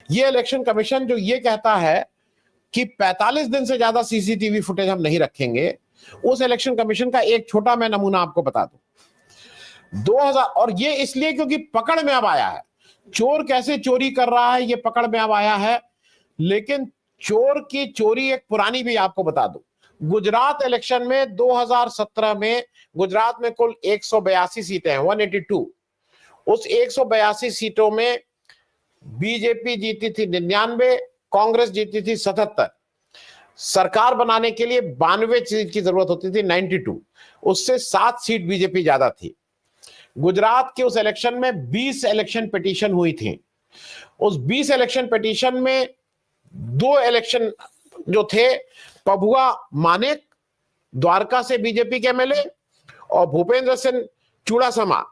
ये election commission जो ये कहता है कि 45 दिन से ज्यादा सीसीटीवी फुटेज हम नहीं रखेंगे, उस इलेक्शन कमीशन का एक छोटा मैं नमूना आपको बता दूं। 2000, और ये इसलिए क्योंकि पकड़ में अब आया है, चोर कैसे चोरी कर रहा है ये पकड़ में अब आया है। लेकिन चोर की चोरी एक पुरानी भी आपको बता दूं। गुजरात इलेक्शन में 2017 में गुजरात में कुल 182 सीटें हैं, 182। उस 182 सीटों में बीजेपी जीती थी 99, कांग्रेस जीती थी 77। सरकार बनाने के लिए 92 सीट की जरूरत होती थी, 92। उससे 7 सीट बीजेपी ज्यादा थी। गुजरात के उस इलेक्शन में 20 इलेक्शन पिटीशन हुई थी। उस 20 इलेक्शन पिटीशन में 2 इलेक्शन जो थे, पभुआ मानेक द्वारका से बीजेपी के एमएलए और भूपेंद्र सिंह चूड़ासमा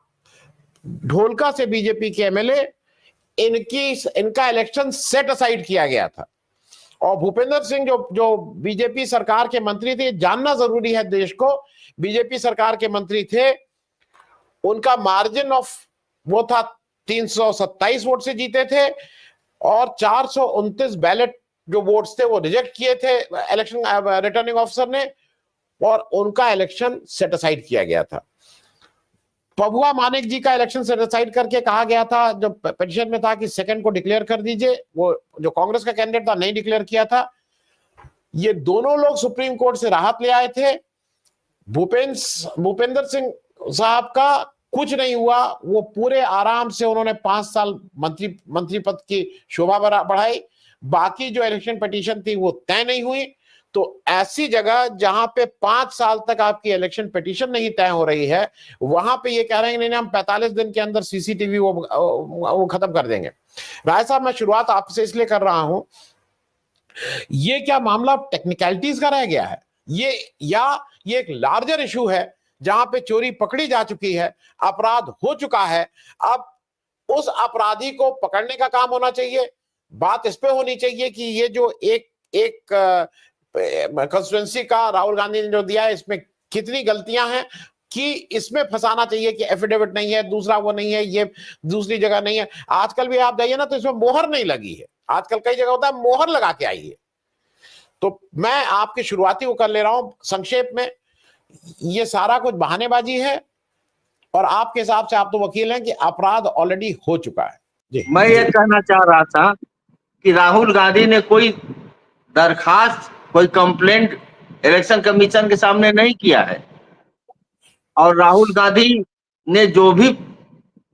ढोलका से बीजेपी के एमएलए, इनका इलेक्शन सेट असाइड किया गया था। और भूपेंद्र सिंह जो बीजेपी सरकार के मंत्री थे, जानना जरूरी है देश को, बीजेपी सरकार के मंत्री थे, उनका मार्जिन ऑफ वो था 327 वोट से जीते थे और 429 बैलेट जो वोट्स थे वो रिजेक्ट किए थे इलेक्शन रिटर्निंग ऑफिसर ने, और उनका इलेक्शन सेट असाइड किया गया था। पभुआ मानिक जी का इलेक्शन सेट असाइड करके कहा गया था, जो पिटीशन में था कि सेकंड को डिक्लेयर कर दीजिए, वो जो कांग्रेस का कैंडिडेट था नहीं डिक्लेयर किया था। ये दोनों लोग सुप्रीम कोर्ट से राहत ले आए थे। भूपेंद्र सिंह साहब का कुछ नहीं हुआ, वो पूरे आराम से उन्होंने 5 साल मंत्री पद की शोभा बढ़ाई। बाकी जो इलेक्शन पिटीशन थी वो तय नहीं हुई। तो ऐसी जगह जहां पे 5 साल तक आपकी इलेक्शन पिटीशन नहीं तय हो रही है, वहां पे ये कह रहे हैं नहीं हम 45 दिन के अंदर सीसीटीवी वो खत्म कर देंगे। राय साहब, मैं शुरुआत आपसे इसलिए कर रहा हूं, ये क्या मामला टेक्निकलिटीज का रह गया है ये, या ये एक लार्जर इशू है जहां पे चोरी पकड़ी जा चुकी है, अपराध हो चुका है, अब उस अपराधी को पकड़ने का काम होना चाहिए। बात इस पे होनी चाहिए कि ये जो एक कंस्टिट्यूएंसी का राहुल गांधी ने जो दिया है, इसमें कितनी गलतियां हैं, कि इसमें फंसाना चाहिए कि एफिडेविट नहीं है, दूसरा वो नहीं है, ये दूसरी जगह नहीं है। आजकल भी आप जाइए ना तो इसमें मोहर नहीं लगी है, आजकल कई जगह होता है मोहर लगा के आइए। तो मैं आपकी शुरुआती वो कर ले रहा हूं संक्षेप में, ये सारा कुछ बहानेबाजी है और आपके हिसाब से, आप तो वकील हैं, कि अपराध ऑलरेडी हो चुका है। जी, मैं ये कहना चाह रहा था कि राहुल गांधी ने कोई दरखास्त, कोई कंप्लेंट इलेक्शन कमीशन के सामने नहीं किया है, और राहुल गांधी ने जो भी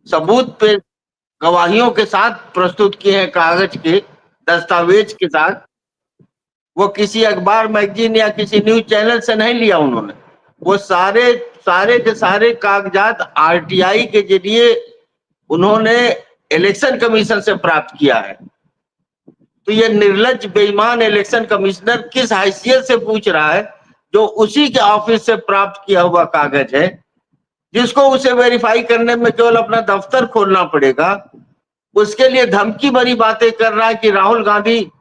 सबूत पे गवाहियों के साथ प्रस्तुत किए हैं, कागज के दस्तावेज के साथ, वो किसी अखबार, मैगजीन या किसी न्यूज चैनल से नहीं लिया उन्होंने। वो सारे के सारे कागजात आरटीआई के जरिए उन्होंने इलेक्शन कमीशन से प्राप्त किया है। तो ये निर्लज्ज बेईमान इलेक्शन कमिश्नर किस हैसियत से पूछ रहा है, जो उसी के ऑफिस से प्राप्त किया हुआ कागज है, जिसको उसे वेरीफाई करने में केवल अपना दफ्तर खोलना पड़ेगा, उसके लिए धमकी भरी बातें कर रहा है कि राहुल गांधी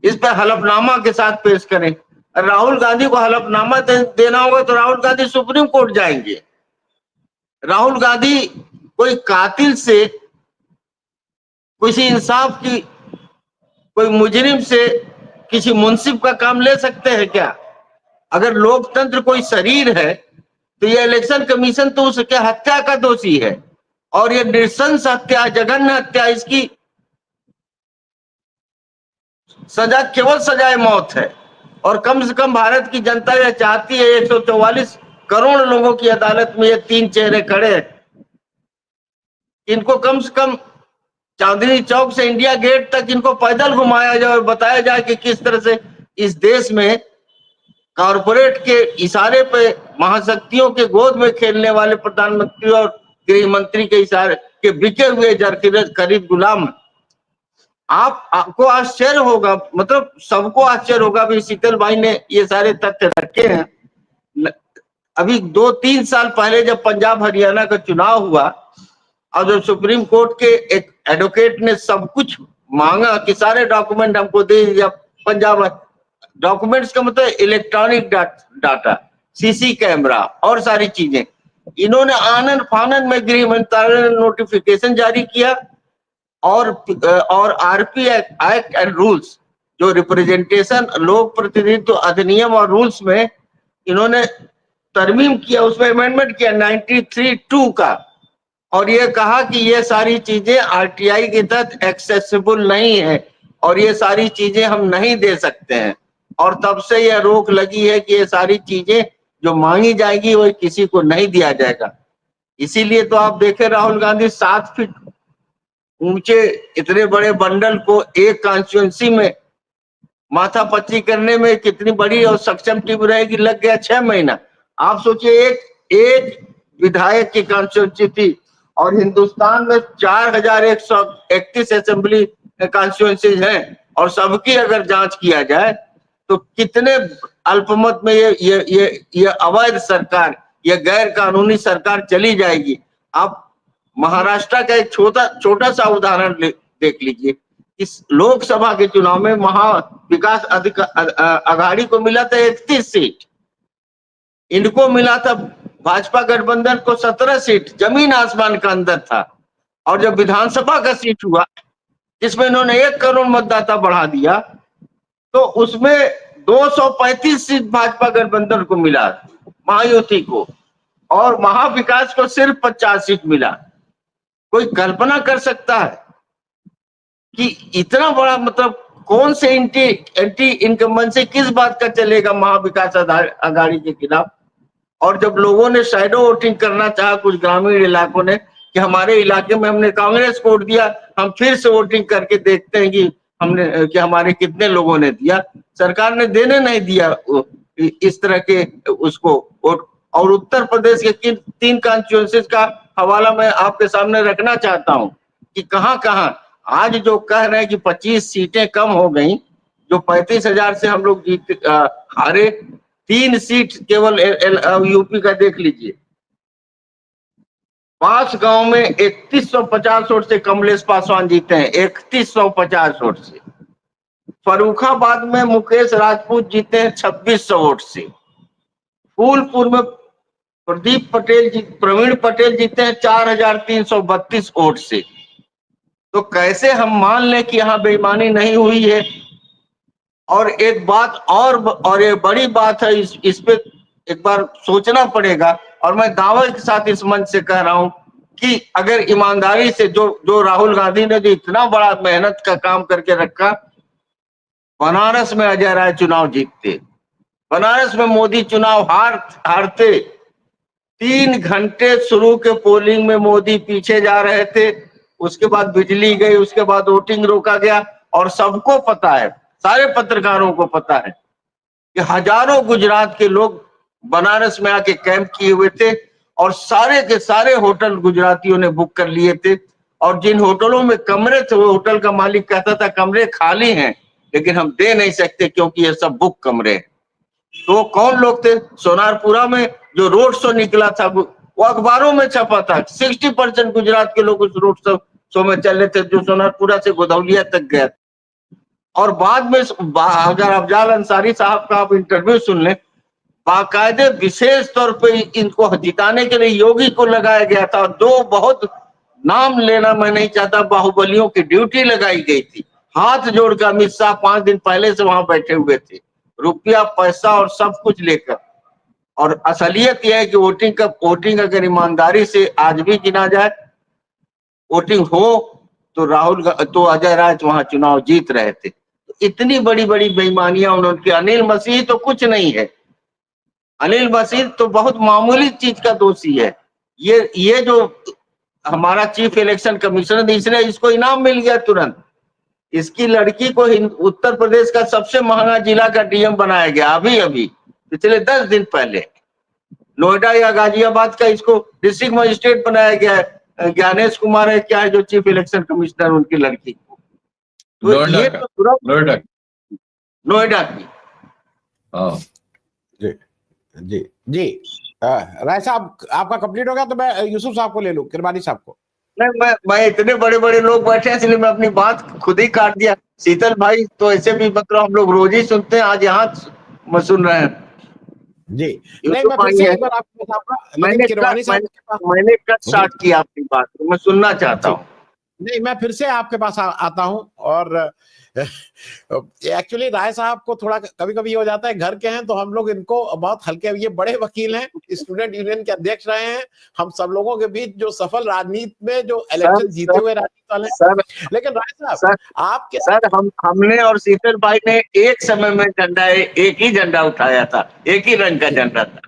इस पर हलफनामा के साथ पेश करें। राहुल गांधी को हलफनामा देना होगा तो राहुल गांधी सुप्रीम कोर्ट जाएंगे। राहुल गांधी कोई कातिल से, किसी इंसाफ की, कोई मुजरिम से, किसी मुंसिफ का काम ले सकते हैं क्या? अगर लोकतंत्र कोई शरीर है तो ये इलेक्शन कमीशन तो उसके हत्या का दोषी है, और ये नृशंस हत्या, जघन्य हत्या, इसकी सजा केवल सजाए मौत है। और कम से कम भारत की जनता यह चाहती है, 144 करोड़ लोगों की अदालत में ये 3 चेहरे खड़े हैं, इनको कम से कम चांदनी चौक से इंडिया गेट तक इनको पैदल घुमाया जाए और बताया जाए कि किस तरह से इस देश में कॉरपोरेट के इशारे पे महाशक्तियों के गोद में खेलने वाले प्रधानमंत्री और गृह मंत्री के इशारे के बिके हुए खरीद गुलाम। आपको आश्चर्य होगा, मतलब सबको आश्चर्य होगा, भी शीतल भाई ने ये सारे तथ्य रखे हैं। अभी 2-3 साल पहले जब पंजाब हरियाणा का चुनाव हुआ और जब सुप्रीम कोर्ट के एक एडवोकेट ने सब कुछ मांगा कि सारे डॉक्यूमेंट हमको दे दिया, पंजाब डॉक्यूमेंट्स का मतलब इलेक्ट्रॉनिक डाटा, सीसी कैमरा और सारी चीजें, इन्होंने आनन फानन में गृह मंत्रालय ने नोटिफिकेशन जारी किया और आरपी एक्ट एंड रूल्स, जो रिप्रेजेंटेशन लोक प्रतिनिधित्व अधिनियम और रूल्स में इन्होंने तरमीम किया, उसमें अमेंडमेंट किया 93(2) का, और ये कहा कि ये सारी चीजें आरटीआई के तहत एक्सेसिबल नहीं है और ये सारी चीजें हम नहीं दे सकते हैं। और तब से यह रोक लगी है कि ये सारी चीजें जो मांगी जाएगी वो किसी को नहीं दिया जाएगा। इसीलिए तो आप देखें राहुल गांधी 7 फीट ऊंचे इतने बड़े बंडल को एक कॉन्स्टिट्यूंसी में माथा पच्ची करने में कितनी बड़ी और सक्षम टीम रहेगी, लग गया 6 महीना। आप सोचिए एक विधायक की कॉन्स्टिट्यूंसी थी और हिंदुस्तान में 4131 असेंबली कॉन्स्टिट्यूंसीज हैं और सबकी अगर जांच किया जाए तो कितने अल्पमत में ये अवैध सरकार, ये गैर कानूनी सरकार चली जाएगी। आप महाराष्ट्र का एक छोटा सा उदाहरण देख लीजिए। इस लोकसभा के चुनाव में महा विकास आघाड़ी को मिला था 31 सीट, इनको मिला था भाजपा गठबंधन को 17 सीट, जमीन आसमान का अंदर था। और जब विधानसभा का सीट हुआ जिसमें इन्होंने 1 करोड़ मतदाता बढ़ा दिया तो उसमें 235 सीट भाजपा गठबंधन को मिला, महायुति को, और महाविकास को सिर्फ 50 सीट मिला। कोई कल्पना कर सकता है कि इतना बड़ा, मतलब कौन से एंटी इनकम्बेंसी किस बात का चलेगा महाविकास आघाड़ी के खिलाफ। और जब लोगों ने शैडो वोटिंग करना चाहा कुछ ग्रामीण इलाकों ने कि हमारे इलाके में हमने कांग्रेस को वोट दिया, हम फिर से वोटिंग करके देखते हैं कि हमारे कितने लोगों ने दिया, सरकार ने देने नहीं दिया इस तरह के उसको वोट। और उत्तर प्रदेश के 3 कॉन्स्टिट्यूएंसीज का हवाला मैं आपके सामने रखना चाहता हूं कि कहां कहां आज जो कह रहे हैं कि 25 सीटें कम हो गई, जो 35,000 से हम लोग हारे, 3 सीट केवल यूपी का देख लीजिए। पास गांव में 3150 वोट से कमलेश पासवान जीते हैं, 3150 वोट से। फर्रुखाबाद में मुकेश राजपूत जीते हैं 2600 वोट से। फूलपुर में प्रवीण पटेल जीते हैं 4332 वोट से। तो कैसे हम मान लें कि यहाँ बेईमानी नहीं हुई है। और एक बात और ये बड़ी बात है, इस पे एक बार सोचना पड़ेगा और मैं दावे के साथ इस मंच से कह रहा हूं कि अगर ईमानदारी से जो राहुल गांधी ने जो इतना बड़ा मेहनत का काम करके रखा, बनारस में अजय राय चुनाव जीतते, बनारस में मोदी चुनाव हारते, 3 घंटे शुरू के पोलिंग में मोदी पीछे जा रहे थे, उसके बाद बिजली गई, उसके बाद वोटिंग रोका गया। और सबको पता है, सारे पत्रकारों को पता है कि हजारों गुजरात के लोग बनारस में आके कैंप किए हुए थे और सारे के सारे होटल गुजरातियों ने बुक कर लिए थे। और जिन होटलों में कमरे थे वो होटल का मालिक कहता था कमरे खाली हैं लेकिन हम दे नहीं सकते क्योंकि ये सब बुक कमरे हैं। तो कौन लोग थे? सोनारपुरा में जो रोड शो निकला था वो अखबारों में छपा था, 60% गुजरात के लोग उस रोड शो में चले थे जो सोनारपुरा से गोधौलिया तक गया। और बाद में अगर अफजाल अंसारी साहब का आप इंटरव्यू सुन लें, बाकायदे विशेष तौर पे इनको जिताने के लिए योगी को लगाया गया था। 2 बहुत नाम लेना मैं नहीं चाहता, बाहुबलियों की ड्यूटी लगाई गई थी। हाथ जोड़कर अमित शाह 5 दिन पहले से वहां बैठे हुए थे, रुपया पैसा और सब कुछ लेकर। और असलियत यह है कि वोटिंग अगर ईमानदारी से आज भी गिना जाए, वोटिंग हो तो अजय राय वहां चुनाव जीत रहे थे। इतनी बड़ी बड़ी बेईमानियां उन्होंने। अनिल मसीह तो कुछ नहीं है, अनिल मसीह तो बहुत मामूली चीज का दोषी है। ये जो हमारा चीफ इलेक्शन कमिश्नर, इसको इनाम मिल गया तुरंत। इसकी लड़की को उत्तर प्रदेश का सबसे महंगा जिला का डीएम बनाया गया अभी पिछले 10 दिन पहले। नोएडा या गाजियाबाद का इसको डिस्ट्रिक्ट मजिस्ट्रेट बनाया गया है, ज्ञानेश कुमार है क्या है जो चीफ इलेक्शन कमिश्नर, उनकी लड़की को। तो ये तो तुरंत नोएडा की। जी जी राय साहब, आपका कंप्लीट हो गया तो मैं यूसुफ साहब को ले लूं, किरमानी साहब को। नहीं, मैं इतने बड़े बड़े लोग बैठे हैं इसलिए मैं अपनी बात खुद ही काट दिया। शीतल भाई तो ऐसे भी मतलब हम लोग रोज ही सुनते हैं, आज यहाँ सुन रहे हैं जी। नहीं, मैं फिर से एक बार आपको मैंने कट स्टार्ट किया अपनी बात, तो मैं सुनना चाहता हूँ। नहीं, मैं फिर से आपके पास आता हूं। और एक्चुअली राय साहब को थोड़ा कभी कभी ये हो जाता है, घर के हैं तो हम लोग इनको बहुत हल्के, ये बड़े वकील हैं, स्टूडेंट यूनियन के अध्यक्ष रहे हैं, हम सब लोगों के बीच जो सफल राजनीति में जो इलेक्शन जीते हुए राजनीति वाले हैं। लेकिन राय साहब आपके सर हमने और शीतल भाई ने एक समय में झंडा, एक ही झंडा उठाया था, एक ही रंग का झंडा था।